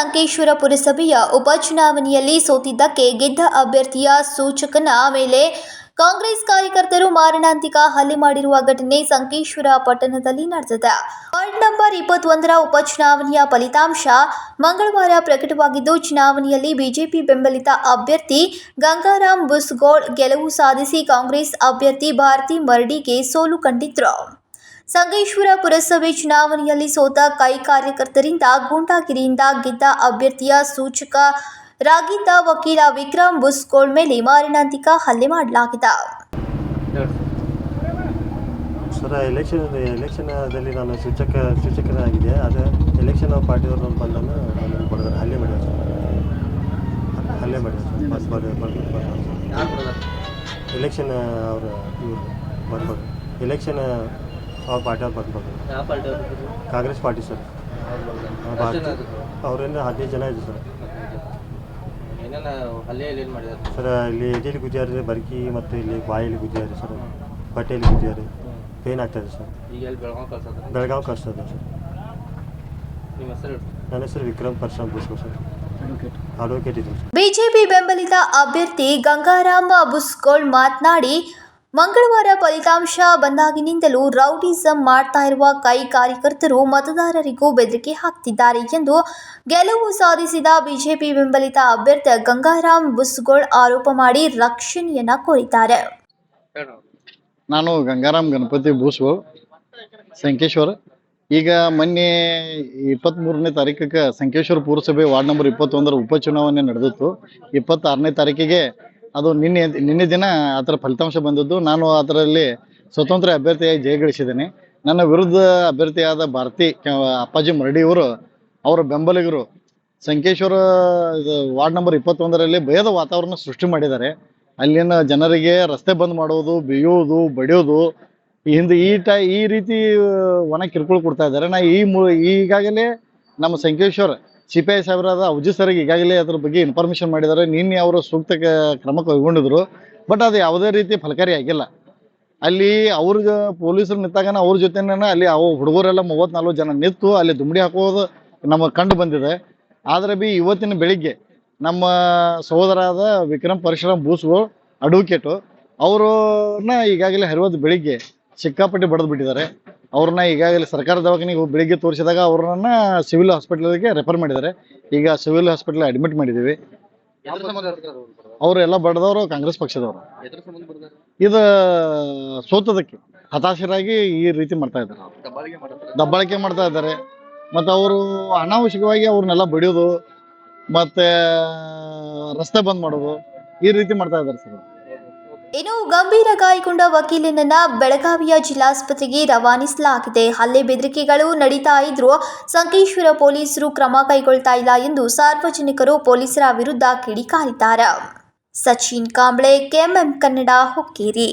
ಸಂಕೇಶ್ವರ ಪುರಸಭೆಯ ಉಪಚುನಾವಣೆಯಲ್ಲಿ ಸೋತಿದ್ದಕ್ಕೆ ಗೆದ್ದ ಅಭ್ಯರ್ಥಿಯ ಸೂಚಕನ ಮೇಲೆ ಕಾಂಗ್ರೆಸ್ ಕಾರ್ಯಕರ್ತರು ಮಾರಣಾಂತಿಕ ಹಲ್ಲೆ ಮಾಡಿರುವ ಘಟನೆ ಸಂಕೇಶ್ವರ ಪಟ್ಟಣದಲ್ಲಿ ನಡೆದಿದೆ. ವಾರ್ಡ್ ನಂಬರ್ 21ರ ಉಪಚುನಾವಣೆಯ ಫಲಿತಾಂಶ ಮಂಗಳವಾರ ಪ್ರಕಟವಾಗಿದ್ದು, ಚುನಾವಣೆಯಲ್ಲಿ ಬಿಜೆಪಿ ಬೆಂಬಲಿತ ಅಭ್ಯರ್ಥಿ ಗಂಗಾರಾಮ್ ಬುಸ್ಗೋಳ್ ಗೆಲುವು ಸಾಧಿಸಿ ಕಾಂಗ್ರೆಸ್ ಅಭ್ಯರ್ಥಿ ಭಾರತಿ ಮರಡಿಗೆ ಸೋಲು ಕಂಡಿದ್ರು. ಸಂಕೇಶ್ವರ ಪುರಸಭೆ ಚುನಾವಣೆಯಲ್ಲಿ ಸೋತ ಕೈ ಕಾರ್ಯಕರ್ತರಿಂದ ಗೂಂಡಾಗಿರಿಯಿಂದ ಗೆದ್ದ ಅಭ್ಯರ್ಥಿಯ ಸೂಚಕರಾಗಿದ್ದ ವಕೀಲ ವಿಕ್ರಮ್ ಬುಸ್ಗೋಳ್ ಮೇಲೆ ಮಾರಣಾಂತಿಕ ಹಲ್ಲೆ ಮಾಡಲಾಗಿದೆ. ಸರ್, ಎಲೆಕ್ಷನ್ದಲ್ಲಿ ನಾನು ಸೂಚಕನಾಗಿದೆ. ಅದು ಎಲೆಕ್ಷನ್ ಪಾರ್ಟಿಯವರು ಬಂದನ್ನು ಹೊಡೆದಾರೆ, ಹಲ್ಲೆ ಮಾಡಿದ್ದಾರೆ ಎಲೆಕ್ಷನ್ ಅವರು ಇವರು ಬರ್ಬೋದು. ಎಲೆಕ್ಷನ್ ಅವ್ರ ಪಾರ್ಟಿಯವ್ರು ಬರ್ಬೋದು. Congress party sir. ಅವರಿಂದ 15 ಜನ ಇದೆ ಸರ್. ಸರ್, ಇಲ್ಲಿ ಎದೆಯಲ್ಲಿ ಗುದ್ದಿದ್ದಾರೆ, ಬರ್ಕಿ ಮತ್ತು ಇಲ್ಲಿ ಬಾಯಲ್ಲಿ ಗುದ್ದಿದ್ದಾರೆ ಸರ್, ಬಟ್ಟೆಯಲ್ಲಿ ಗುದ್ದಿದ್ದಾರೆ, ಪೇನ್ ಆಗ್ತಾಯಿದೆ ಸರ್. ಬೆಳಗಾವಿ ಕಳಿಸ್ತದೆ ಸರ್. ನನ್ನ ಹೆಸರು ವಿಕ್ರಮ್ ಪರಶುರಾಮ್ ಬುಸ್ಗೋಳ್ ಸರ್, ಅಡ್ವೊಕೇಟ್ ಇದ್ದೀನಿ. ಬಿಜೆಪಿ ಬೆಂಬಲಿತ ಅಭ್ಯರ್ಥಿ ಗಂಗಾರಾಮ್ ಬುಸ್ಗೋಳ್ ಮಾತನಾಡಿ, ಮಂಗಳವಾರ ಫಲಿತಾಂಶ ಬಂದಾಗಿನಿಂದಲೂ ರೌಡಿಸಂ ಮಾಡ್ತಾ ಇರುವ ಕೈ ಕಾರ್ಯಕರ್ತರು ಮತದಾರರಿಗೂ ಬೆದರಿಕೆ ಹಾಕ್ತಿದ್ದಾರೆ ಎಂದು ಗೆಲುವು ಸಾಧಿಸಿದ ಬಿಜೆಪಿ ಬೆಂಬಲಿತ ಅಭ್ಯರ್ಥಿ ಗಂಗಾರಾಮ್ ಬುಸ್ಗೋಳ್ ಆರೋಪ ಮಾಡಿ ರಕ್ಷಣೆಯನ್ನ ಕೋರಿದ್ದಾರೆ. ನಾನು ಗಂಗಾರಾಮ್ ಗಣಪತಿ ಬುಸ್ಗೋಳ್, ಸಂಕೇಶ್ವರ. ಈಗ ಮೊನ್ನೆ 23ನೇ ತಾರೀಕಿಗೆ ಸಂಕೇಶ್ವರ ಪುರಸಭೆ ವಾರ್ಡ್ ನಂಬರ್ 21ರ ಉಪಚುನಾವಣೆ ನಡೆದಿತ್ತು. 26ನೇ ತಾರೀಕಿಗೆ ಅದು ನಿನ್ನೆ ದಿನ ಅದರ ಫಲಿತಾಂಶ ಬಂದದ್ದು. ನಾನು ಅದರಲ್ಲಿ ಸ್ವತಂತ್ರ ಅಭ್ಯರ್ಥಿಯಾಗಿ ಜಯಗಳಿಸಿದ್ದೇನೆ. ನನ್ನ ವಿರುದ್ಧ ಅಭ್ಯರ್ಥಿಯಾದ ಭಾರತಿ ಅಪ್ಪಾಜಿ ಮರಡಿಯವರು, ಅವರ ಬೆಂಬಲಿಗರು ಸಂಕೇಶ್ವರ ವಾರ್ಡ್ ನಂಬರ್ 21ರಲ್ಲಿ ಭಯದ ವಾತಾವರಣ ಸೃಷ್ಟಿ ಮಾಡಿದ್ದಾರೆ. ಅಲ್ಲಿನ ಜನರಿಗೆ ರಸ್ತೆ ಬಂದ್ ಮಾಡೋದು, ಬೇಯೋದು, ಬಡಿಯೋದು, ಈ ರೀತಿ ಒಣ ಕಿರುಕುಳ ಕೊಡ್ತಾ ಇದ್ದಾರೆ. ನಾ ಈಗಾಗಲೇ ನಮ್ಮ ಸಂಕೇಶ್ವರ CPI ಸಾಹೇಬರಾದ ಅವಜಿ ಸರ್ಗೆ ಈಗಾಗಲೇ ಅದ್ರ ಬಗ್ಗೆ ಇನ್ಫಾರ್ಮೇಶನ್ ಮಾಡಿದ್ದಾರೆ. ನಿನ್ನೆ ಅವರು ಸೂಕ್ತ ಕ್ರಮ ಕೈಗೊಂಡಿದ್ರು. ಬಟ್ ಅದು ಯಾವುದೇ ರೀತಿ ಫಲಕಾರಿ ಆಗಿಲ್ಲ. ಅಲ್ಲಿ ಅವ್ರಿಗೆ ಪೊಲೀಸರು ನಿಂತಾಗ ಅವ್ರ ಜೊತೆನ ಅಲ್ಲಿ ಹುಡುಗರೆಲ್ಲ 34 ಜನ ನಿಂತು ಅಲ್ಲಿ ದುಮ್ಡಿ ಹಾಕೋದು ನಮಗೆ ಕಂಡು ಬಂದಿದೆ. ಆದರೆ ಇವತ್ತಿನ ಬೆಳಿಗ್ಗೆ ನಮ್ಮ ಸಹೋದರಾದ ವಿಕ್ರಮ್ ಪರಶುರಾಮ್ ಬುಸ್ಗೋಳ್ ಅಡ್ವೊಕೇಟು, ಅವ್ರನ್ನ ಈಗಾಗಲೇ ಹರಿವತ್ತು ಬೆಳಿಗ್ಗೆ ಸಿಕ್ಕಾಪಟ್ಟಿ ಬಡ್ದು ಬಿಟ್ಟಿದ್ದಾರೆ. ಅವ್ರನ್ನ ಈಗಾಗಲೇ ಸರ್ಕಾರ ದವಾಖಾನೆಗೆ ಬೆಳಿಗ್ಗೆ ತೋರಿಸಿದಾಗ ಅವ್ರನ್ನ ಸಿವಿಲ್ ಹಾಸ್ಪಿಟಲ್ಗೆ ರೆಫರ್ ಮಾಡಿದ್ದಾರೆ. ಈಗ ಸಿವಿಲ್ ಹಾಸ್ಪಿಟಲ್ ಅಡ್ಮಿಟ್ ಮಾಡಿದ್ದೀವಿ. ಅವರೆಲ್ಲ ಬಡ್ದವರು ಕಾಂಗ್ರೆಸ್ ಪಕ್ಷದವರು. ಇದು ಸೋತದಕ್ಕೆ ಹತಾಶರಾಗಿ ಈ ರೀತಿ ಮಾಡ್ತಾ ಇದ್ದಾರೆ, ದಬ್ಬಾಳಿಕೆ ಮಾಡ್ತಾ ಇದ್ದಾರೆ. ಮತ್ತು ಅವರು ಅನಾವಶ್ಯಕವಾಗಿ ಅವ್ರನ್ನೆಲ್ಲ ಬಡಿಯೋದು ಮತ್ತು ರಸ್ತೆ ಬಂದ್ ಮಾಡೋದು ಈ ರೀತಿ ಮಾಡ್ತಾ ಇದ್ದಾರೆ ಸರ್. ಇನ್ನು ಗಂಭೀರ ಗಾಯಗೊಂಡ ವಕೀಲನನ್ನ ಬೆಳಗಾವಿಯ ಜಿಲ್ಲಾಸ್ಪತ್ರೆಗೆ ರವಾನಿಸಲಾಗಿದೆ. ಹಲ್ಲೆ ಬೆದರಿಕೆಗಳು ನಡೀತಾ ಇದ್ರೂ ಸಂಕೇಶ್ವರ ಪೊಲೀಸರು ಕ್ರಮ ಕೈಗೊಳ್ತಾ ಇಲ್ಲ ಎಂದು ಸಾರ್ವಜನಿಕರು ಪೊಲೀಸರ ವಿರುದ್ಧ ಕಿಡಿಕಾರಿದ್ದಾರೆ. ಸಚಿನ್ ಕಾಂಬ್ಳೆ, KMM ಕನ್ನಡ, ಹುಕ್ಕೇರಿ.